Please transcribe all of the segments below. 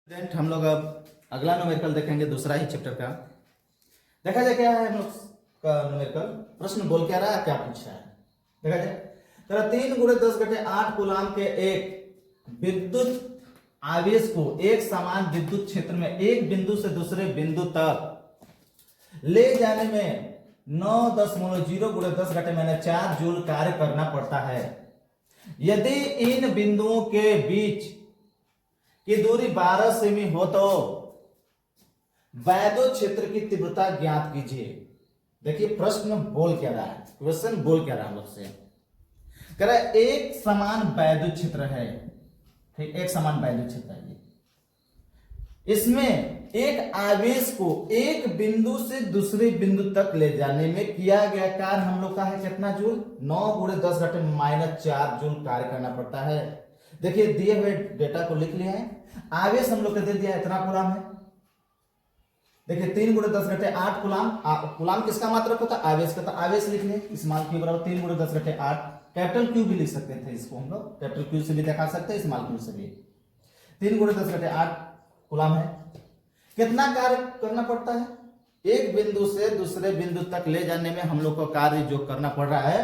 Student हम लोग अब अगला न्यूमेरिकल देखेंगे, दूसरा ही चैप्टर का। देखा जाए क्या है हम लोग का न्यूमेरिकल। प्रश्न बोल क्या रहा है, क्या पूछ रहा है, देखा जाए। तरह 3 × 10⁻8 कूलाम के एक विद्युत आवेश को एक समान विद्युत क्षेत्र में एक बिंदु से दूसरे बिंदु तक ले जाने में 9.0 × 10⁻4 जूल कार्य करना पड़ता है। यदि इन बिंदुओं के बीच की दूरी 12 सेमी हो तो वैद्युत क्षेत्र की तीव्रता ज्ञात कीजिए। देखिए प्रश्न बोल क्या रहा है, क्वेश्चन बोल क्या रहा है हम लोग से। कह रहा है एक समान वैद्युत क्षेत्र है, ठीक, एक समान वैद्युत क्षेत्र है। इसमें एक आवेश को एक बिंदु से दूसरे बिंदु तक ले जाने में किया गया कार्य हम लोग का है कितना जूल, 9 × 10⁻4 जूल कार्य करना पड़ता है। देखिए दिए हुए डेटा को लिख लिए हैं। आवेश हम लोग को दे दिया इतना कूलाम है। देखिए 3 × 10⁻8 कूलाम। कूलाम किसका मात्रक होता है, आवेश का। तो आवेश लिख लें, स्मॉल क्यू बराबर 3 × 10⁸। कैपिटल क्यू भी लिख सकते थे इसको हम लोग, कैपिटल क्यू से भी दिखा सकते हैं, स्मॉल क्यू से भी। 3 × 10⁸ कूलाम है। कितना कार्य करना पड़ता है, एक बिंदु से दूसरे बिंदु तक ले जाने में हम लोग को कार्य जो करना पड़ रहा है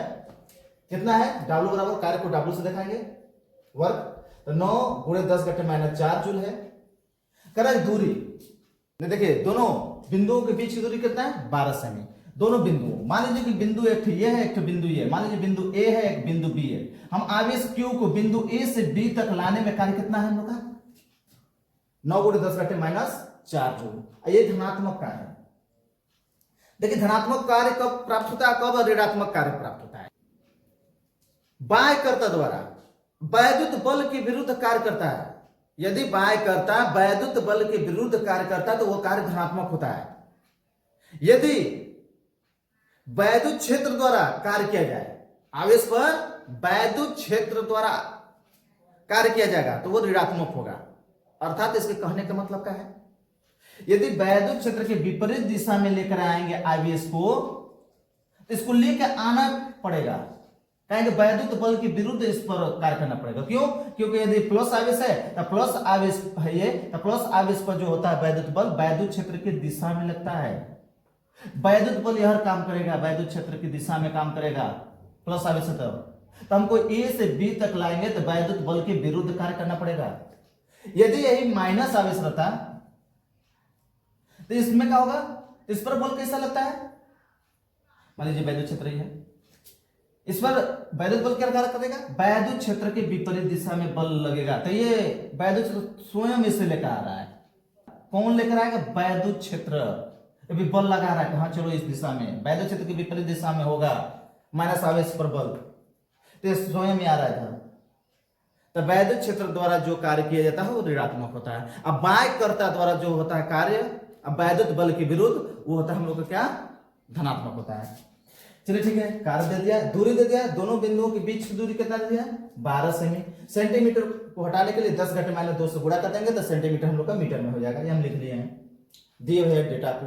कितना है, W बराबर, कार्य को W से दिखाएंगे, वर्क। तो 9 × 10⁻4 जूल है। करें दूरी, देखिए दोनों बिंदुओं के बीच की दूरी कितना है, 12 सेमी। दोनों बिंदुओं, मान लीजिए कि बिंदु एक ये है, एक बिंदु ये, मान लीजिए बिंदु ए है, एक बिंदु बी है। हम आवेश Q को बिंदु ए से बी तक लाने में कार्य कितना है हम लोग का, 9 × 10⁻4 जूल। ये धनात्मक कार्य है। देखिए धनात्मक कार्य कब प्राप्त होता है, कब ऋणात्मक कार्य प्राप्त होता है। बाह्यकर्ता द्वारा वैद्युत बल के विरुद्ध कार्य करता है। यदि बाह्यकर्ता वैद्युत बल के विरुद्ध कार्य करता है तो वह कार्य धनात्मक होता है। यदि वैद्युत क्षेत्र द्वारा कार्य किया जाए, आवेश पर वैद्युत क्षेत्र द्वारा कार्य किया जाएगा तो वह ऋणात्मक होगा। अर्थात इसके कहने का मतलब क्या है, यदि वैद्युत क्षेत्र के विपरीत दिशा में लेकर आएंगे आवेश को तो इसको लेकर आना पड़ेगा, कहेंगे वैद्युत बल के विरुद्ध इस पर कार्य करना पड़ेगा। क्यों, क्योंकि यदि प्लस आवेश है तो प्लस आवेश है ये, तो प्लस आवेश पर जो होता है वैद्युत बल वैद्युत क्षेत्र की दिशा में लगता है। वैद्युत बल यह काम करेगा, वैद्युत क्षेत्र की दिशा में काम करेगा, प्लस आवेश है तो हमको ए से बी तक लाएंगे तो वैद्युत बल के विरुद्ध कार्य करना पड़ेगा। यदि यही माइनस आवेश रहता तो इसमें क्या होगा, इस पर बल कैसा लगता है, मान लीजिए वैद्युत क्षेत्र ही है, इस पर वैद्युत बल क्या कार्य करेगा, वैद्युत क्षेत्र के विपरीत दिशा में बल लगेगा। तो ये वैद्युत क्षेत्र स्वयं इसे लेकर आ रहा है। कौन लेकर आएगा, वैद्युत क्षेत्र अभी बल लगा रहा है, हाँ चलो इस दिशा में, वैद्युत क्षेत्र की विपरीत दिशा में होगा माइनस आवेश पर बल, तो स्वयं ही आ रहा था। तो वैद्युत क्षेत्र द्वारा जो कार्य किया जाता है वो ऋणात्मक होता है। अब बाह्यकर्ता द्वारा जो होता है कार्य, अब वैद्युत बल के विरुद्ध, वो होता है हम लोग का क्या, धनात्मक होता है। चलिए ठीक है, कार्य दे दिया, दूरी दे दिया, दोनों बिंदुओं के बीच की दूरी कितना दे दिया, 12 सेमी। सेंटीमीटर को हटाने के लिए 10⁻2 से गुणा कर देंगे तो सेंटीमीटर हम लोग का मीटर में हो जाएगा। ये हम लिख लिए हैं दिए हुए डेटा को।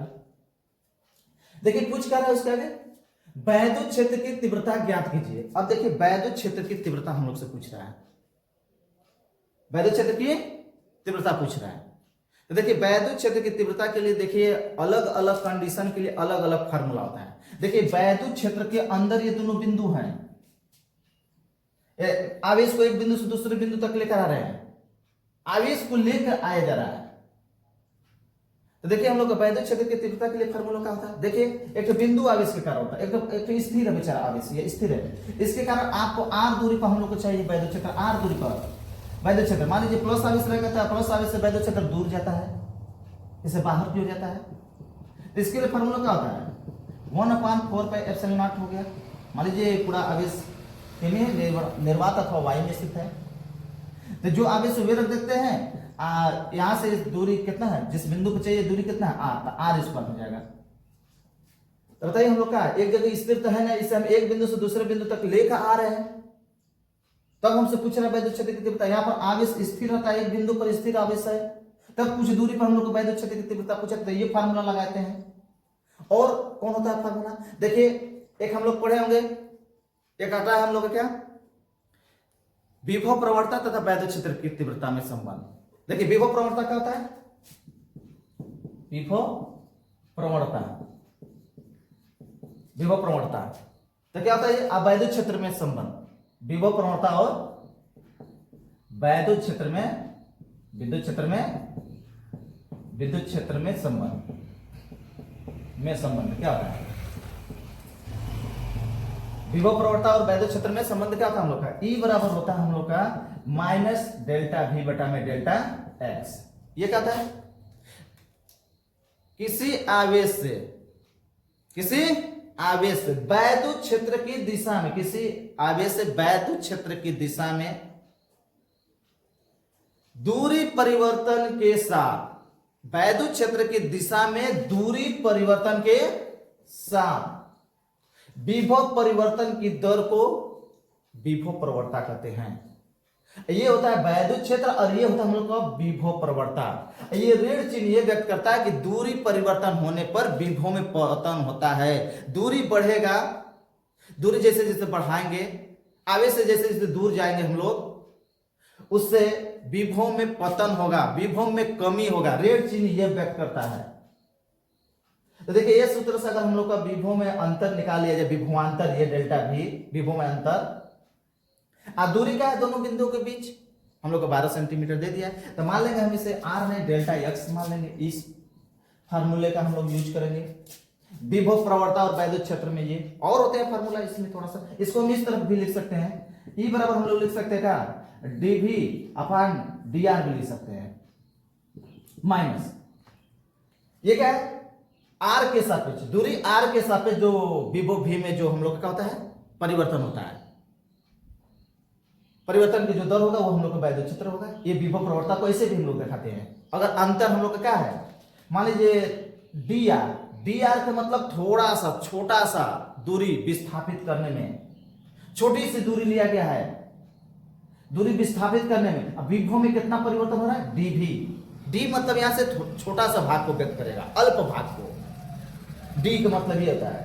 देखिए पूछ क्या रहा है उसके आगे, वैद्युत क्षेत्र की तीव्रता ज्ञात कीजिए। अब देखिए वैद्युत क्षेत्र की तीव्रता हम लोग से पूछ रहा है, वैद्युत क्षेत्र की तीव्रता पूछ रहा है। तो देखिए वैद्युत क्षेत्र की तीव्रता के लिए देखिए अलग अलग कंडीशन के लिए अलग अलग फार्मूला होता है। देखिए वैद्युत क्षेत्र के अंदर ये दोनों बिंदु हैं, आवेश को एक बिंदु से दूसरे बिंदु तक लेकर आ रहे हैं, आवेश को लेकर आया जा रहा है। तो देखिए हम लोग का वैद्युत क्षेत्र की तीव्रता के लिए फार्मूला क्या होता है, देखिए एक तो बिंदु आवेश के कारण होता है, एक तो स्थिर है बेचारा आवेश, ये स्थिर है, इसके कारण आपको आर दूरी पर हम लोग को चाहिए वैद्युत क्षेत्र, आर दूरी पर वैद्युत क्षेत्र। मान लीजिए प्लस आवेश रहेगा तो प्लस आवेश से वैद्युत क्षेत्र दूर जाता है, इसे बाहर क्यों जाता है। तो इसके लिए फार्मूला क्या होता है, 1/4πε0 हो गया। मान लीजिए पूरा आवेश निर्वात अथवा वायु में स्थित है, तो जो आवेश वे रख देते हैं, यहां से दूरी कितना है, जिस बिंदु पर चाहिए दूरी कितना है, आर इस पर हो जाएगा। तो बताइए हम लोग का एक जगह स्थिर तो है ना, इसे हम एक बिंदु से दूसरे बिंदु तक लेकर आ रहे हैं, तब हमसे पूछ रहा है वैद्युत क्षेत्र की तीव्रता। यहाँ पर आवेश स्थिर रहता है, एक बिंदु पर स्थिर आवेश है, तब कुछ दूरी पर हम लोग को वैद्युत क्षेत्र की तीव्रता पूछा, तो ये फार्मूला लगाते हैं। और कौन होता है फार्मूला, देखिए एक हम लोग पढ़े होंगे, एक आता है हम लोग का क्या, विभव प्रवणता तथा वैद्युत क्षेत्र की तीव्रता में संबंध। देखिए विभव प्रवणता क्या होता है, विभव प्रवणता, विभव प्रवणता तो क्या होता है, वैद्युत क्षेत्र में संबंध, विभव प्रवणता और वैद्युत क्षेत्र में, विद्युत क्षेत्र में, विद्युत क्षेत्र में संबंध, में संबंध क्या होता है, विभव प्रवणता और वैद्युत क्षेत्र में संबंध क्या होता है हम लोग का, E बराबर होता है हम लोग का माइनस डेल्टा V बटा में डेल्टा x। ये क्या होता है, किसी आवेश से, किसी आवेश से वैद्युत क्षेत्र की दिशा में, किसी आवेश से वैद्युत क्षेत्र की दिशा में दूरी परिवर्तन के साथ, वैद्युत क्षेत्र की दिशा में दूरी परिवर्तन के साथ विभव परिवर्तन की दर को विभव प्रवणता कहते हैं। ये होता है वैद्युत क्षेत्र और ये होता है हम लोग का विभव प्रवणता। ये ऋण चिन्ह ये व्यक्त करता है कि दूरी परिवर्तन होने पर विभव में पतन होता है। दूरी बढ़ेगा, दूरी जैसे जैसे बढ़ाएंगे, आवेश से जैसे जैसे दूर जाएंगे हम लोग, उससे विभव में पतन होगा, विभव में कमी होगा। ऋण चिन्ह यह व्यक्त करता है। तो देखिए ये सूत्र से अगर हम लोग का विभव में अंतर निकाल लिया जाए, विभवांतर, ये डेल्टा भी विभव में अंतर, दूरी क्या है दोनों बिंदुओं के बीच, हम लोग को 12 सेंटीमीटर दे दिया है। तो मान लेंगे हम इसे r है, डेल्टा x मान लेंगे। इस फार्मूले का हम लोग यूज करेंगे विभव प्रवणता और वैद्युत क्षेत्र में। ये और होते हैं फार्मूला, इसमें थोड़ा सा इसको हम इस तरफ भी लिख सकते हैं। E बराबर हम लोग लिख सकते हैं क्या, dv अपान dr भी लिख सकते हैं, माइनस ये क्या है, r के सापेक्ष, दूरी r के सापेक्ष जो विभव v में जो हम लोग का होता है परिवर्तन होता है, परिवर्तन की जो दर होगा वो हम लोग का वैद्युत क्षेत्र होगा। ये विभव प्रवणता को ऐसे भी हम लोग दिखाते हैं। अगर अंतर हम लोग का क्या है, मान लीजिए dr, dr का मतलब थोड़ा सा, छोटा सा दूरी विस्थापित करने में, छोटी सी दूरी लिया गया है दूरी विस्थापित करने में। अब विभव में कितना परिवर्तन हो रहा है, dv, d मतलब यहां से छोटा सा भाग को व्यक्त करेगा, अल्प भाग को। d का मतलब ये होता है,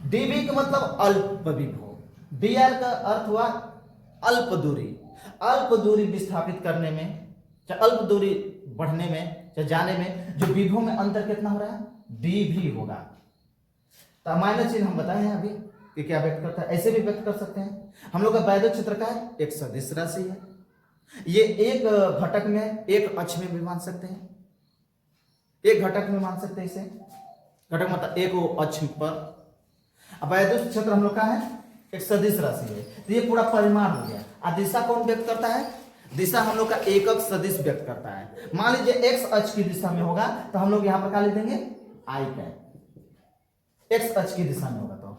dv का मतलब अल्प विभव, dr का अर्थ हुआ अल्प दूरी। अल्प दूरी विस्थापित करने में, चाहे अल्प दूरी बढ़ने में, चाहे जाने में, जो विभव में अंतर कितना हो रहा है, dv होगा। तो माइनस चिन्ह हम बताए हैं अभी कि क्या व्यक्त करता है, ऐसे भी व्यक्त कर सकते हैं। हम लोग का वैद्युत क्षेत्र का है, एक सदिश राशि है। ये एक घटक में, एक अक्ष में भी मान सकते हैं, एक घटक में मान सकते हैं इसे। घटक मतलब एक अक्ष पर। अब वैद्युत क्षेत्र हम लोग का है, एक सदिश राशि है। तो ये पूरा परिमाण हो गया। और दिशा कौन व्यक्त करता है, दिशा हम लोग का एकक सदिश व्यक्त करता है। मान लीजिए एक्स अक्ष की दिशा में होगा तो हम लोग यहां पर क्या लिख देंगे, आई कैप। एक्स अक्ष की दिशा में होगा तो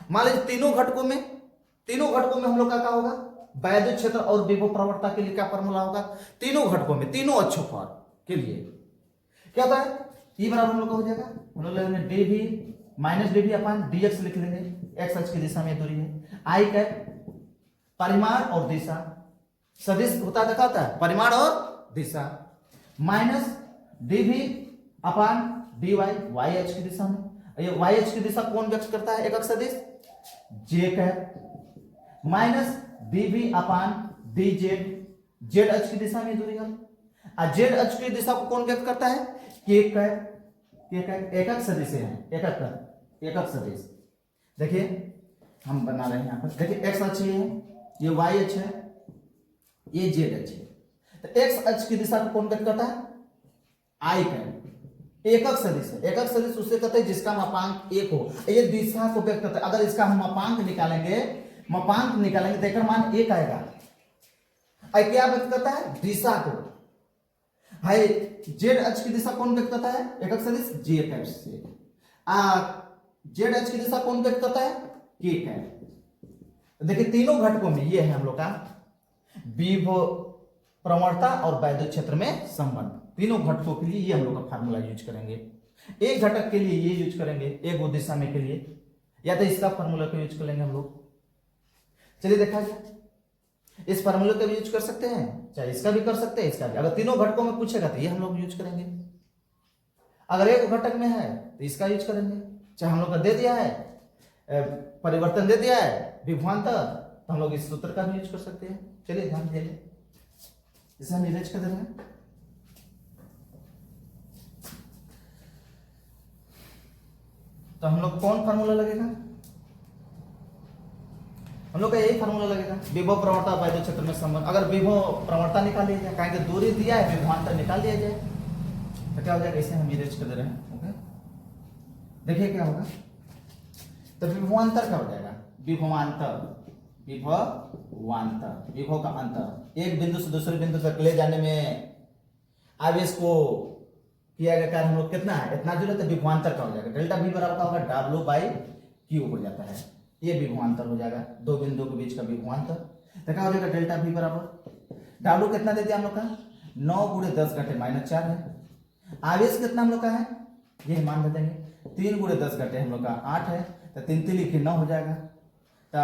मान लीजिए तीनों घटकों में हम लोग का क्या होगा, वैद्युत क्षेत्र और विभव प्रवणता के लिए क्या फॉर्मूला होगा, तीनों घटकों में, तीनों अक्षों पर के लिए क्या होता है, ई बराबर हम लोग का हो जाएगा, हम लोग लेंगे dv माइनस dv अपान dx लिख लेंगे। एक्स अक्ष की दिशा में दूरी है। आई कैप परिमाण और दिशा, सदिश होता दिखाता है परिमाण और दिशा, minus dv upon dy y अक्ष की दिशा में। ये y अक्ष की दिशा कौन व्यक्त करता है, एकक सदिश j कैप, माइनस dv अपान dz, z अक्ष की दिशा में दूरी है। और z अक्ष की दिशा को कौन व्यक्त करता है, k कैप। एकक सदिश है, एकक सदिश। देखिए हम बना रहे हैं यहां पर, देखिए x अक्ष ये है, ये y अक्ष है, ये z अक्ष है। तो x अक्ष की दिशा को कौन व्यक्त करता है, i कैप। एकक सदिश है, एकक सदिश उसे कहते हैं जिसका मापांक एक हो, ये दिशा को व्यक्त करता है। अगर इसका हम मापांक निकालेंगे तो एक मान एक आएगा। क्या व्यक्त करता है, दिशा को। भाई जेड अक्ष की दिशा कौन व्यक्त करता है, एकक सदिश जे कैप से। जेड अक्ष की दिशा कौन व्यक्त करता है, के कैप। देखिए तीनों घटकों में ये है हम लोग का विभव प्रवणता और वैद्युत क्षेत्र में संबंध। तीनों घटकों के लिए ये हम लोग का फार्मूला यूज करेंगे। एक घटक के लिए ये यूज करेंगे, एक वो दिशा में के लिए, या तो इसका फार्मूला को यूज कर लेंगे हम लोग। चलिए देखा जाए, इस फार्मूले का भी यूज कर सकते हैं, चाहे इसका भी कर सकते हैं, इसका भी। अगर तीनों घटकों में पूछेगा तो ये हम लोग यूज करेंगे। अगर एक घटक में है तो इसका यूज करेंगे। चाहे हम लोग का दे दिया है परिवर्तन, दे दिया है विभवांतर, तो हम लोग इस सूत्र का भी यूज कर सकते हैं। चलिए ध्यान दीजिए, इसे हम इरेज कर दे रहे हैं। तो हम लोग कौन फार्मूला लगेगा, हम लोग का यही फार्मूला लगेगा, विभव प्रवणता वैद्युत क्षेत्र में संबंध। अगर विभव प्रवणता निकाल लिया जाए, कहेंगे दूरी दिया है, विभवांतर निकाल लिया जाए, तो क्या हो जाएगा, इसे हम इरेज कर दे रहे हैं। ओके, देखिए क्या होगा, तो विभवांतर क्या हो जाएगा, विभवांतर, विभवांतर, विभव का अंतर, एक बिंदु से दूसरे बिंदु तक ले जाने में आवेश को किया गया कार्य हम लोग कितना है, इतना जूल है, तो विभवांतर का हो जाएगा, डेल्टा V बराबर का होगा W/Q हो जाता है, ये विभवांतर हो जाएगा, दो बिंदुओं के बीच का विभवांतर। तो क्या हो जाएगा, डेल्टा V बराबर W कितना दे दिया हम लोग का, 9 × 10⁻⁴ है। आवेश कितना हम लोग का है, ये मान दे देंगे, 3 × 10 हम लोग का 8 है, तो 3 3 लिखे 9 हो जाएगा, तो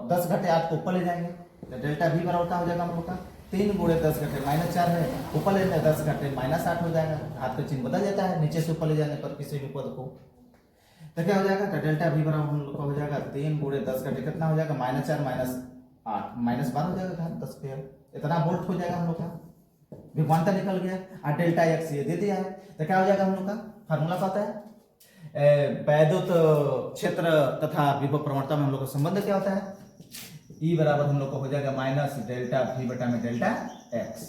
10 घटे 8 को ऊपर ले जाएंगे, तो डेल्टा V बराबर का हो जाएगा हम लोग का 3 × 10⁻⁴ है, ऊपर ले जाए 10 घटे -8 हो जाएगा, हाथ का चिन्ह बदल जाता है नीचे से ऊपर ले जाने पर किसी भी पद को। तो क्या हो जाएगा, तो डेल्टा V बराबर हम लोग का हो जाएगा 3 × 10 घटे कितना हो जाएगा, -4 -8 -12 हो जाएगा, 10 पे इतना वोल्ट हो जाएगा हम लोग का, विभवांतर निकल गया। और डेल्टा x ये दे दिया है, तो क्या हो जाएगा हम लोग का फार्मूला पता है, वैद्युत क्षेत्र तथा विभव प्रवणता में हम लोग का संबंध क्या होता है, E बराबर हम लोग को हो जाएगा -डेल्टा V बटा में डेल्टा x।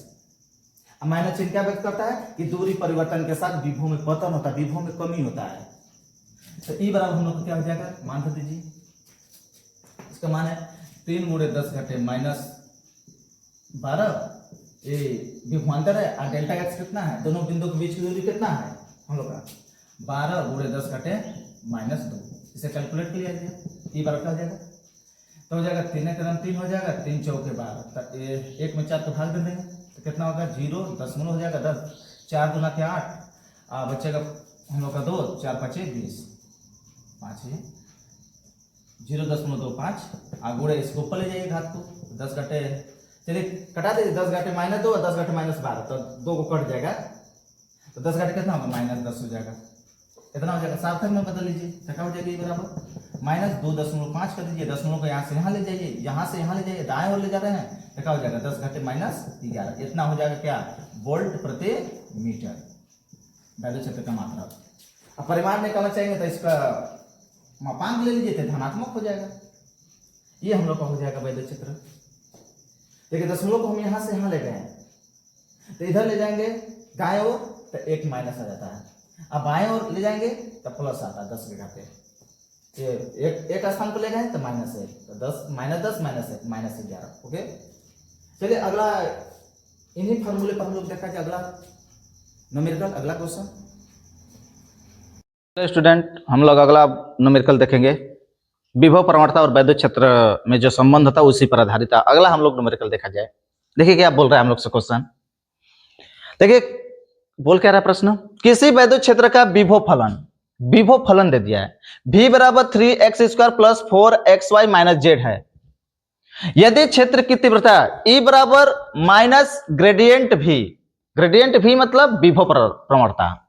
अब माइनस चिन्ह क्या व्यक्त करता है कि दूरी परिवर्तन के साथ विभव में पतन होता है, विभव में कमी होता है। तो E बराबर हम लोग को क्या हो जाएगा, मान तो दीजिए, इसका मान है 3 × 10 घटे -12, ये विभवांतर है, और डेल्टा x कितना है, दोनों बिंदु के बीच की दूरी कितना है हम लोग का 12 × 10 घटे -2, इसे कैलकुलेट कर लिया जाए, E बराबर क्या हो जाएगा, तो हो जाएगा 3 × 3 हो जाएगा, 3 × 4 = 12, तो 1 में 4 को भाग दे देंगे, तो कितना होगा 0 दशमलव हो जाएगा 10, 4 × 2 = 8, बचेगा हम लोग का 2, 4 × 5 = 20, 5 है 0.25, गुणे इसको ऊपर ले जाइए घात को, 10 घटे, चलिए कटा दीजिए, 10 घटे -2 और 10 घटे -12, तो 2 को कट जाएगा, तो 10 घटे कितना होगा, -10 हो जाएगा, इतना हो जाएगा, सार्थक में बदल लीजिए, तो क्या हो जाएगा, ये बराबर -2.5 कर दीजिए, दशमलव को यहाँ से यहाँ ले जाइए, यहाँ से यहाँ ले जाइए, दाएं ओर ले जा रहे हैं, तो क्या हो जाएगा 10 घटे -11, इतना हो जाएगा क्या, वोल्ट प्रति मीटर, वैद्युत क्षेत्र का मात्रा। अब परिमाण निकालना चाहेंगे तो इसका मापांक ले लीजिए, तो धनात्मक हो जाएगा, ये हम लोग का हो जाएगा वैद्युत क्षेत्र। देखिए दशमलव को हम यहाँ से यहाँ ले गए हैं, तो इधर ले जाएंगे दाएं ओर तो 1 माइनस आ जाता है, अब बाएं ओर ले जाएंगे तो प्लस आता है 10 के घाते, ये एक स्थान पर ले गए तो -1, तो 10 -10 -1 ओके। चलिए अगला इन्हीं फार्मूले पर हम लोग देखा जाए, अगला न्यूमेरिकल, अगला क्वेश्चन। स्टूडेंट हम लोग अगला न्यूमेरिकल देखेंगे, विभव प्रवणता और वैद्युत क्षेत्र में जो संबंध था उसी पर आधारित था। अगला हम लोग न्यूमेरिकल देखा जाए, देखिए क्या बोल रहा है हम लोग से क्वेश्चन, देखिए बोल क्या रहा है प्रश्न, किसी वैद्युत क्षेत्र का विभव फलन दे दिया है, v बराबर 3x² + 4xy - z है। यदि क्षेत्र की तीव्रता E बराबर ग्रेडियंट v मतलब विभव प्रवणता,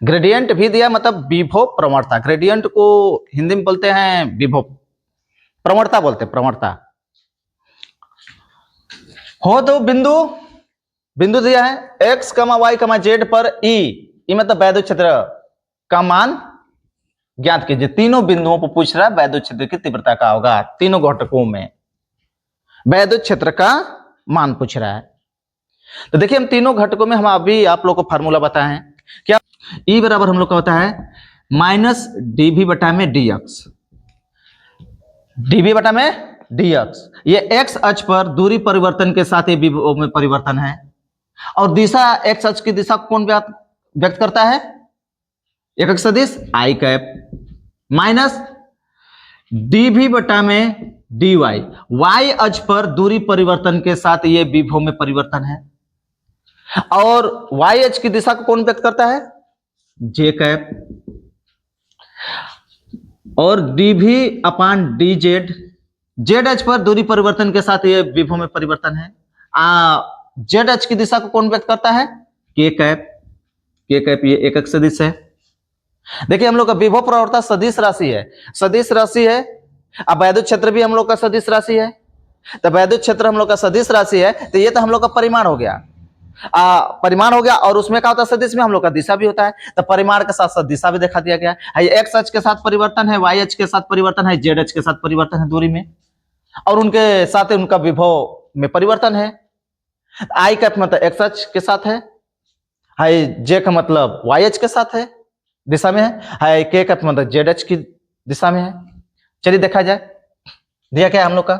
ग्रेडियंट भी दिया मतलब विभव प्रवणता, ग्रेडियंट को हिंदी में बोलते हैं विभव, प्रवणता बोलते हैं प्रवणता। हो तो बिंदु दिया है x, y, z पर E मतलब वैद्युत क्षेत्र का मान ज्ञात कीजिए। तीनों बिंदुओं पर पूछ रहा है वैद्युत क्षेत्र की तीव्रता का होगा, तीनों घटकों में वैद्युत क्षेत्र का मान पूछ रहा है। तो देखिए हम तीनों घटकों में हम अभी आप लोग को फार्मूला बताए हैं, क्या E बराबर हम लोग का होता है -dv बटा में dx, dv बटा में dx, ये x अक्ष पर दूरी परिवर्तन के साथ ये विभव में परिवर्तन है, और दिशा x अक्ष की दिशा कौन व्यक्त करता है, एक सदिश i कैप, माइनस dv बटा में dy, y अक्ष पर दूरी परिवर्तन के साथ ये विभव में परिवर्तन है, और y अक्ष की दिशा को कौन व्यक्त करता है, j कैप, और dv अपान dz, z अक्ष पर दूरी परिवर्तन के साथ ये विभव में परिवर्तन है, z अक्ष की दिशा को कौन व्यक्त करता है, k कैप, ये एकक सदिश है। देखिए हम लोग का विभव प्रवणता सदिश राशि है, अब वैद्युत क्षेत्र भी हम लोग का सदिश राशि है, तो वैद्युत क्षेत्र हम लोग का सदिश राशि है, तो ये तो हम लोग का परिमाण हो गया, परिमाण हो गया। और उसमें क्या होता है, सदिश में हम लोग का दिशा भी होता है, तो परिमाण के साथ साथ दिशा भी दिखा दिया गया है। ये एक्स अक्ष के साथ परिवर्तन है, वाई अक्ष के साथ परिवर्तन है, जेड अक्ष के साथ परिवर्तन है दूरी में, और उनके साथ उनका विभव में परिवर्तन है। आई का मतलब एक्स अक्ष के साथ है, हाई जे का मतलब वाई अक्ष के साथ है, दिशा में है, हाई के का मतलब जेड अक्ष की दिशा में है। चलिए देखा जाए, दिया क्या है हम लोग का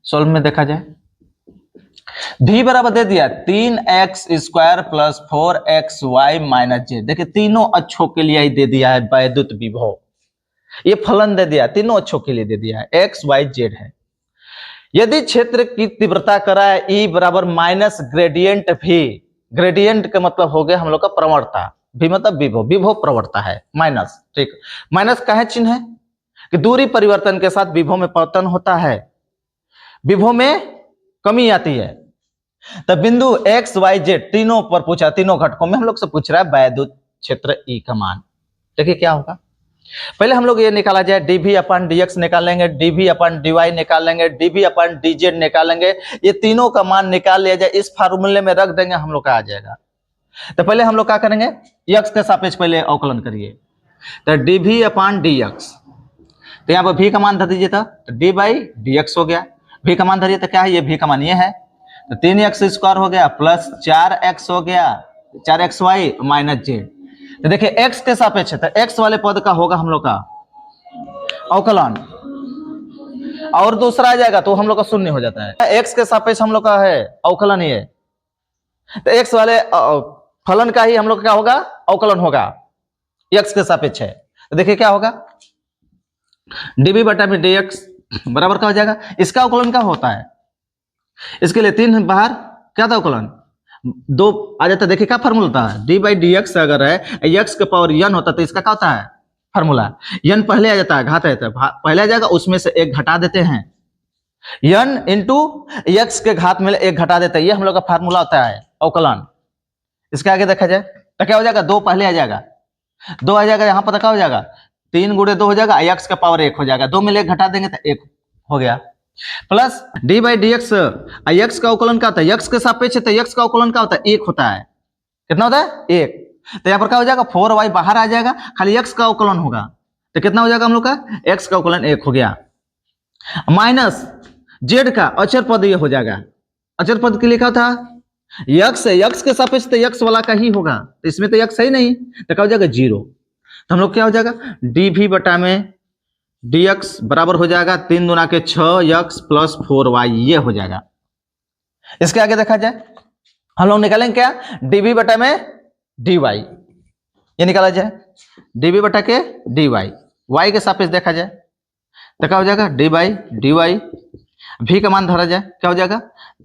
सॉल्व में, देखा जाए। v बराबर दे दिया 3x² plus 4xy minus Z. देखिए तीनों अक्षों के लिए ही दे दिया है वैद्युत विभव, ये फलन दे दिया, तीनों अक्षों के लिए दे दिया है, x y z है। यदि क्षेत्र की तीव्रता कराए E बराबर माइनस ग्रेडियंट v, ग्रेडियंट का मतलब हो गया हम लोग का प्रवणता, v मतलब विभव, विभव प्रवणता है माइनस, ठीक। माइनस का है चिन्ह है कि दूरी परिवर्तन के साथ विभव में परिवर्तन होता है, विभव में कमी आती है। तो बिंदु x y z तीनों पर पूछा, तीनों घटकों में हम लोग से पूछ रहा है वैद्युत क्षेत्र E का मान। देखिए क्या होगा, पहले हम लोग ये निकाला जाए, dv अपन dx निकालेंगे, dv अपन dy निकालेंगे, dv अपन dz निकालेंगे, ये तीनों का मान निकाल लिया जाए, इस फार्मूले में रख देंगे, हम लोग का आ जाएगा। तो पहले हम लोग क्या करेंगे, x के सापेक्ष पहले अवकलन करिए, तो dv अपन dx, तो यहाँ पर v का मान धर दीजिए, तो d बाई dx हो गया, v का मान धरिए, तो क्या है ये v का मान ये है, तो 3x² हो गया प्लस 4x हो गया, 4xy माइनस जेड। तो देखिए x के सापेक्ष है, तो x वाले पद का होगा हम लोग का अवकलन, और दूसरा आ जाएगा तो हम लोग का शून्य हो जाता है। x के सापेक्ष हम लोग का है अवकलन, ये तो x वाले फलन का ही हम लोग क्या होगा, अवकलन होगा, x के सापेक्ष है। तो देखिए क्या होगा, dv बटा में dx बराबर क्या हो जाएगा, इसका अवकलन क्या होता है, इसके लिए 3 बाहर क्या था अवकलन, 2 आ जाता है। देखिए क्या फार्मूला होता है, d बाई डी एक्स अगर है, x के पावर n होता है, तो इसका क्या होता है फार्मूला, n पहले आ जाता है, घात रहता है, पहले आ जाएगा, उसमें से 1 घटा देते हैं, n इंटू x के घात में 1 घटा देते हैं, ये हम लोग का फार्मूला होता है अवकलन। इसके आगे देखा जाए तो क्या हो जाएगा, 2 पहले आ जाएगा, 2 आ जाएगा, यहाँ पर क्या हो जाएगा, 3 गुणे 2 हो जाएगा, x का पावर 1 हो जाएगा, 2 में 1 घटा देंगे तो 1 हो गया, plus d by D x, x का अवकलन क्या होता है, x के सापेक्ष है, तो x का अवकलन क्या होता है, 1 होता है, कितना होता है 1, तो यहाँ पर क्या हो जाएगा 4y बाहर आ जाएगा, खाली x का अवकलन होगा, तो कितना हो जाएगा हम लोग का, x का अवकलन 1 हो गया, माइनस z का अचर पद ये हो जाएगा, अचर पद के लिए क्या था, x है, x के सापेक्ष तो x वाला का ही होगा, तो इसमें तो x है ही नहीं, तो क्या हो जाएगा 0, तो हम लोग क्या हो जाएगा, dv बटा में dx बराबर हो जाएगा 3 दूना के 6x प्लस 4y, ये हो जाएगा। इसके आगे देखा जाए, हम लोग निकालेंगे क्या, dv बटा में dy, ये निकाला जाए, dv बटा के dy, y के सापेक्ष देखा जाए तो क्या हो जाएगा, d by D Y, v का मान धरा जाए, क्या हो जाएगा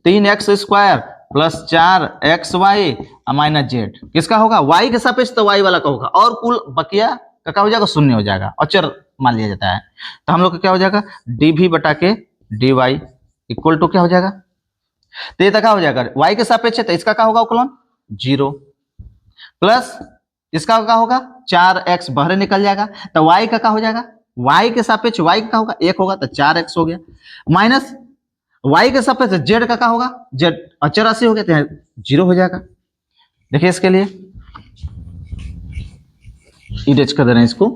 3x² plus 4xy minus Z, किसका होगा, y के सापेक्ष तो y वाला का होगा, और कुल बकिया का क्या हो जाएगा, शून्य हो जाएगा, अचर मान लिया जाता है। तो हम लोग का क्या हो जाएगा, dv बटा के dy इक्वल टू क्या हो जाएगा, तो ये क्या हो जाएगा, y के सापेक्ष है, तो इसका क्या होगा अवकलन 0, प्लस इसका क्या होगा 4x बाहर निकल जाएगा, तो y का क्या हो जाएगा, y के सापेक्ष y का होगा 1 होगा, तो 4x हो गया, माइनस y के सापेक्ष z का क्या होगा, z अचर राशि हो गया, तो 0 हो जाएगा। देखिए इसके लिए इरेज कर दे रहे हैं इसको,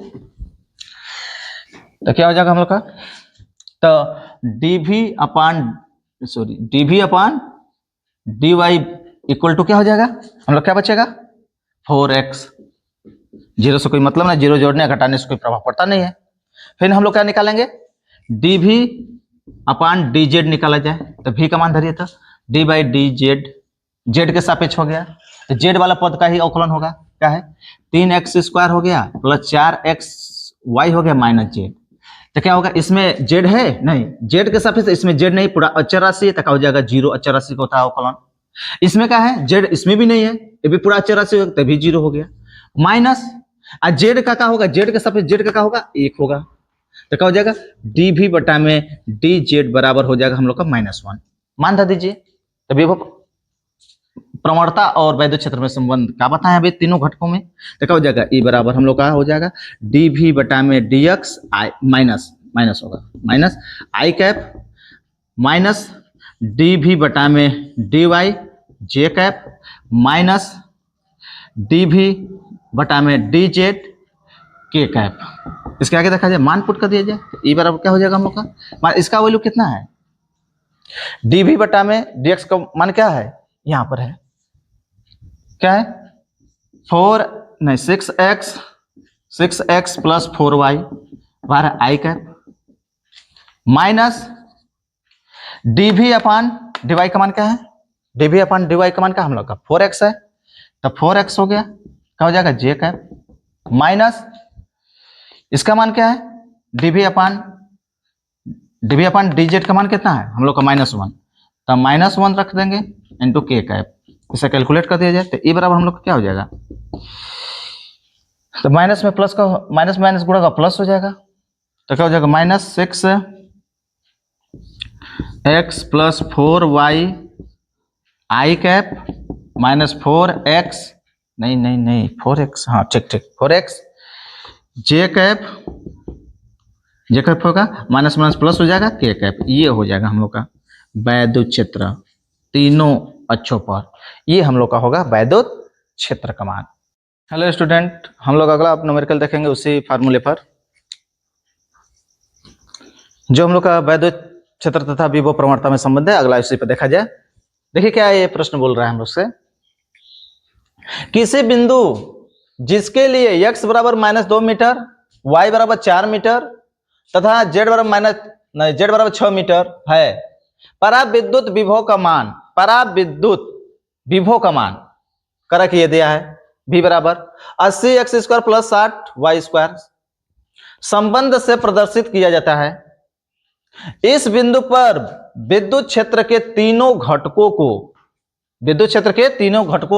तो क्या हो जाएगा हम लोग का, तो dv upon dy equal to क्या हो जाएगा, हम लोग क्या बचेगा 4x, 0 से कोई मतलब नहीं, 0 जोड़ने घटाने से कोई प्रभाव पड़ता नहीं है। फिर हम लोग क्या निकालेंगे, dv अपान dz निकाला जाए, तो v का मान धरिए, था d by D Z, Z के सापेक्ष हो गया, तो जेड वाला पद का ही अवकलन होगा, क्या है 3x² हो गया प्लस 4xy हो गया माइनस जेड, तो क्या होगा, इसमें जेड है नहीं, जेड के सापेक्ष इसमें जेड नहीं, पूरा अचर राशि है, तो क्या हो जाएगा 0, अचर राशि का होता है अवकलन। इसमें क्या है, जेड इसमें भी नहीं है, ये भी पूरा अचर राशि होगा, तभी 0 हो गया, माइनस जेड का क्या होगा, जेड के सापेक्ष जेड का क्या होगा 1 होगा, तो क्या हो जाएगा dv बटा में dz बराबर हो जाएगा हम लोग का -1, मान धा दीजिए। तभी वो प्रवणता और वैद्युत क्षेत्र में संबंध क्या बताएं अभी तीनों घटकों में, तो क्या हो जाएगा E बराबर हम लोग का हो जाएगा dv बटा में dx माइनस होगा माइनस आई कैप माइनस डी भी बटा में डी वाई जे कैप माइनस डी भी बटा में डी जेड के कैप। इसके आगे देखा जाए मान पुट कर दिया जाए तो ई बराबर क्या हो जाएगा हम लोग का, इसका वैल्यू कितना है, डी भी बटा में डी एक्स का मान क्या है, यहां पर है क्या है 6x प्लस 4y बारह आई कैप माइनस डी भी अपान डीवाई का मान क्या है, डी भी अपान डीवाई का मान क्या हम लोग का 4x है, तो 4x हो गया, क्या हो जाएगा जे कैप माइनस इसका मान क्या है, डी भी अपान डी जेड का मान कितना है हम लोग का -1, तो -1 रख देंगे इंटू के कैप, इसे कैलकुलेट कर दिया जाए तो ई बराबर हम लोग का क्या हो जाएगा, तो माइनस में प्लस का माइनस माइनस गुणा का प्लस हो जाएगा, तो क्या हो जाएगा -6x प्लस 4y आई कैप माइनस 4x नहीं 4x, हाँ ठीक 4x जे कैप होगा माइनस माइनस प्लस हो जाएगा के कैप, ये हो जाएगा हम लोग का वैद्युत क्षेत्र तीनों अक्षों पर, ये हम लोग का होगा वैद्युत क्षेत्र का मान। हेलो स्टूडेंट, हम लोग अगला न्यूमेरिकल देखेंगे उसी फार्मूले पर, जो हम लोग का वैद्युत क्षेत्र तथा विभव प्रवणता में संबंध है, अगला इसी पर देखा जाए। देखिए क्या ये प्रश्न बोल रहा है हम लोग से, किसी बिंदु जिसके लिए x बराबर -2 मीटर, y बराबर 4 मीटर तथा z बराबर 6 मीटर है, पराविद्युत विभव का मान करक ये दिया है v बराबर 80x² प्लस 60y², संबंध से प्रदर्शित किया जाता है। इस बिंदु पर विद्युत क्षेत्र के तीनों घटकों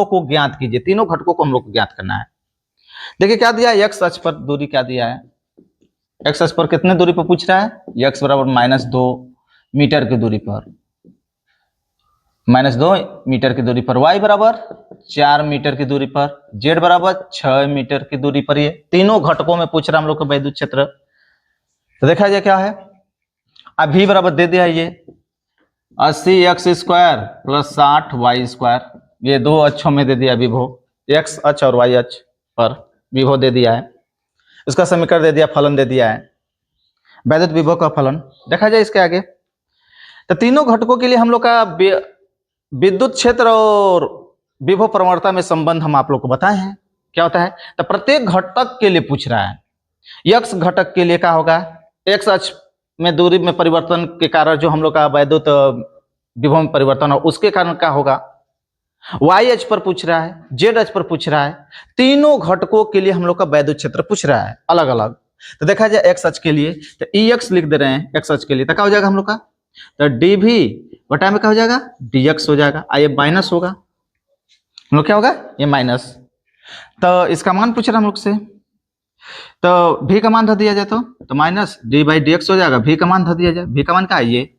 को ज्ञात कीजिए, तीनों घटकों को हम लोग को ज्ञात करना है। देखिए क्या दिया है, x अक्ष पर दूरी क्या दिया है, x अक्ष पर कितने दूरी पर पूछ रहा है, x बराबर -2 मीटर की दूरी पर, -2 मीटर की दूरी पर, y बराबर 4 मीटर की दूरी पर, z बराबर 6 मीटर की दूरी पर, ये तीनों घटकों में पूछ रहा है हम लोग का वैद्युत क्षेत्र। तो देखा जाए क्या है, अब v बराबर दे दिया ये 80x² प्लस 60y², ये दो अक्षों में दे दिया विभव, x अक्ष और y अक्ष पर विभव दे दिया है, इसका समीकरण दे दिया, फलन दे दिया है, वैद्युत विभव का फलन। देखा जाए इसके आगे, तो तीनों घटकों के लिए हम लोग का विद्युत क्षेत्र और विभव प्रवणता में संबंध हम आप लोग को बताए हैं, क्या होता है, तो प्रत्येक घटक के लिए पूछ रहा है। x घटक के लिए क्या होगा, x अक्ष में दूरी में परिवर्तन के कारण जो हम लोग का वैद्युत विभव में परिवर्तन हो, उसके कारण क्या होगा, y अक्ष पर पूछ रहा है, z अक्ष पर पूछ रहा है, तीनों घटकों के लिए हम लोग का वैद्युत क्षेत्र पूछ रहा है अलग अलग। तो देखा जाए x अक्ष के लिए तो ex लिख दे रहे हैं, x अक्ष के लिए तो क्या हो जाएगा हम लोग का, तो डी भी बटा में क्या हो जाएगा, dx हो जाएगा, ये माइनस होगा, हम लोग क्या होगा ये माइनस, तो इसका मान पूछ रहा है हम लोग से, तो v का मान धर दिया जाए तो माइनस d/dx हो जाएगा, v का मान धर दिया जाए, v का मान क्या है ये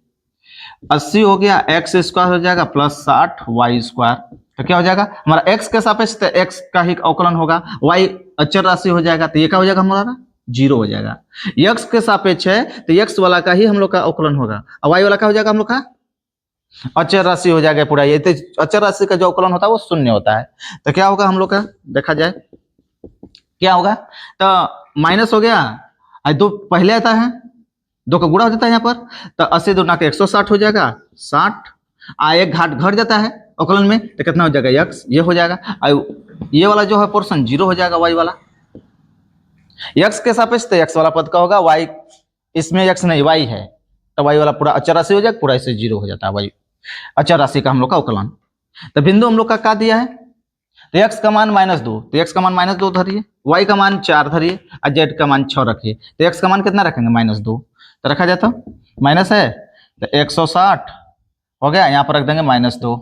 80 हो गया, x² हो जाएगा प्लस 60y², तो क्या हो जाएगा हमारा x के सापेक्ष तो x का ही अवकलन होगा, y अचर राशि हो जाएगा, तो ये क्या हो जाएगा हमारा 0 हो जाएगा, x के सापेक्ष है तो x वाला का ही हम लोग का अवकलन होगा, और y वाला क्या हो जाएगा हम लोग का अचर राशि हो जाएगा पूरा, ये तो अचर राशि का जो अवकलन होता है वो शून्य होता है, तो क्या होगा हम लोग का, देखा जाए क्या होगा, तो माइनस हो गया, दो पहले आता है, दो का गुणा हो जाता है यहाँ पर, तो 80 दूना के 160 हो जाएगा, 60 एक घाट घट जाता है अवकलन में, तो कितना हो जाएगा x, ये हो जाएगा, ये वाला जो है पोर्शन 0 हो जाएगा, y वाला x के सापेक्ष तो x वाला पद का होगा, y इसमें x नहीं y है, तो y वाला पूरा अचर राशि हो जाएगा, पूरा इसे 0 हो जाता है, y अचर राशि का हम लोग का अवकलन। तो बिंदु हम लोग का क्या दिया है, तो x का मान -2, तो x का मान -2 धरिए, y का मान 4 धरिए और z का मान 6 रखिए, तो x का मान कितना रखेंगे -2, तो रखा जाए तो माइनस है तो 160 हो गया, यहाँ पर रख देंगे -2,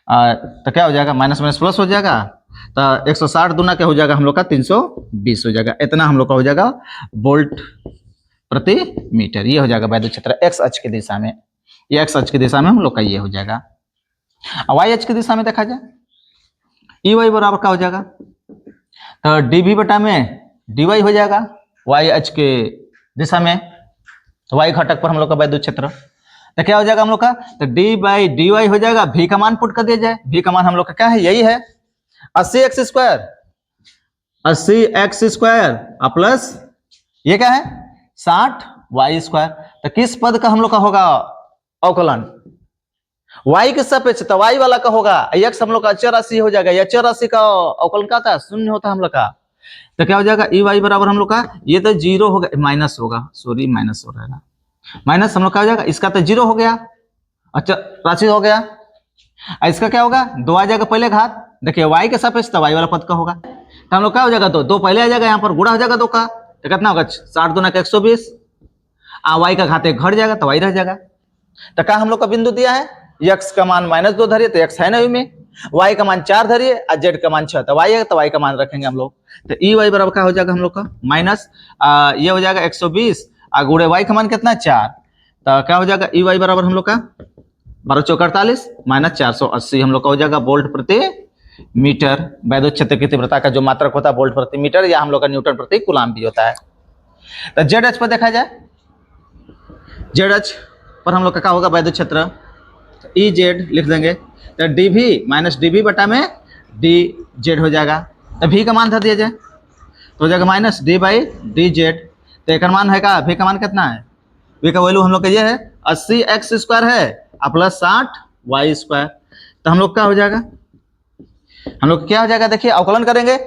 तो क्या हो जाएगा माइनस माइनस प्लस हो जाएगा, तो 160 दूना क्या हो जाएगा हम लोग का 320 हो जाएगा, इतना हम लोग का हो जाएगा वोल्ट प्रति मीटर, ये हो जाएगा वैद्युत क्षेत्र x अक्ष की दिशा में, ये x अक्ष की दिशा में हम लोग का ये हो जाएगा। y अक्ष की दिशा में देखा जाए ई वाई बराबर क्या हो जाएगा, तो डी भी बटा में डी वाई हो जाएगा y अक्ष के दिशा में, तो y घटक पर हम लोग का वैद्युत क्षेत्र, तो क्या हो जाएगा हम लोग का, तो डी बाई डी वाई हो जाएगा, भी का मान पुट कर दिया जाए, भी का मान हम लोग का क्या है, यही है 80x² 80x² प्लस ये क्या है 60y²। तो किस पद का हम लोग का होगा अवकलन, y के सापेक्ष, तो y वाला का होगा, x हम लोग का अचर राशि हो जाएगा, अचर राशि का अवकलन क्या था, शून्य होता है हम लोग का। तो क्या हो जाएगा ई वाई बराबर हम लोग का, ये तो जीरो होगा, माइनस होगा, सॉरी माइनस हो रहा है, माइनस हम लोग क्या हो जाएगा, इसका तो जीरो हो गया, अच्छा राशि हो गया, इसका क्या होगा, 2 आ जाएगा पहले घात, देखिए y के सापेक्ष तो y वाला पद का होगा, तो हम लोग क्या हो जाएगा, दो पहले आ जाएगा, यहाँ पर गुणा हो जाएगा 2 का, तो कितना होगा 60 दूना का 120, y का घात 1 घट जाएगा तो y रह जाएगा। तो क्या हम लोग का बिंदु दिया है, x का मान -2 धरिए तो x है ना में, y का मान 4 धरिए और z का मान 6, तो y है तो y का मान रखेंगे हम लोग। तो ई वाई बराबर क्या हो जाएगा हम लोग का माइनस ये हो जाएगा 120 और गुणे y का मान कितना है 4, तो क्या हो जाएगा ई वाई बराबर हम लोग का 12 चौक 48 -480 हम लोग का हो जाएगा वोल्ट प्रति मीटर। वैद्युत क्षेत्र की तीव्रता का जो मात्रक होता है वोल्ट प्रति मीटर, या हम लोग का न्यूटन प्रति कूलम्ब भी होता है। तो जेड एच पर देखा जाए, जेड एच पर हम लोग का क्या होगा वैद्युत क्षेत्र, ई जेड लिख देंगे, तो डी भी माइनस डी भी बटा में डी जेड हो जाएगा, तो भी का मान धर दिया जाए तो हो जाएगा minus D by D Z. तो एक मान है का, भी का मान कितना है, भी का वैल्यू हम लोग का ये है 80x² है प्लस 60y²। तो हम लोग क्या हो जाएगा, हम लोग क्या हो जाएगा, देखिए अवकलन करेंगे,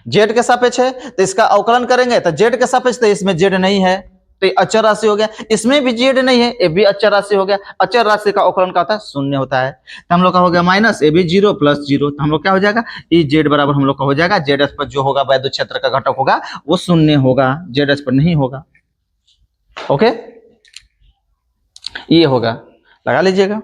जेड के सापेक्ष है तो इसका अवकलन करेंगे, तो जेड के सापेक्ष, तो इसमें जेड नहीं है तो ये अचर राशि हो गया, इसमें भी जेड नहीं है ये भी अचर राशि हो गया, अचर राशि का अवकलन का होता है शून्य होता है, तो हम लोग का हो गया माइनस ए बी 0 प्लस 0, तो हम लोग क्या हो जाएगा ई जेड बराबर हम लोग का हो जाएगा, जेड एस पर जो होगा वैद्युत क्षेत्र का घटक होगा वो शून्य होगा, जेड एस पर नहीं होगा। ओके ये होगा, लगा लीजिएगा।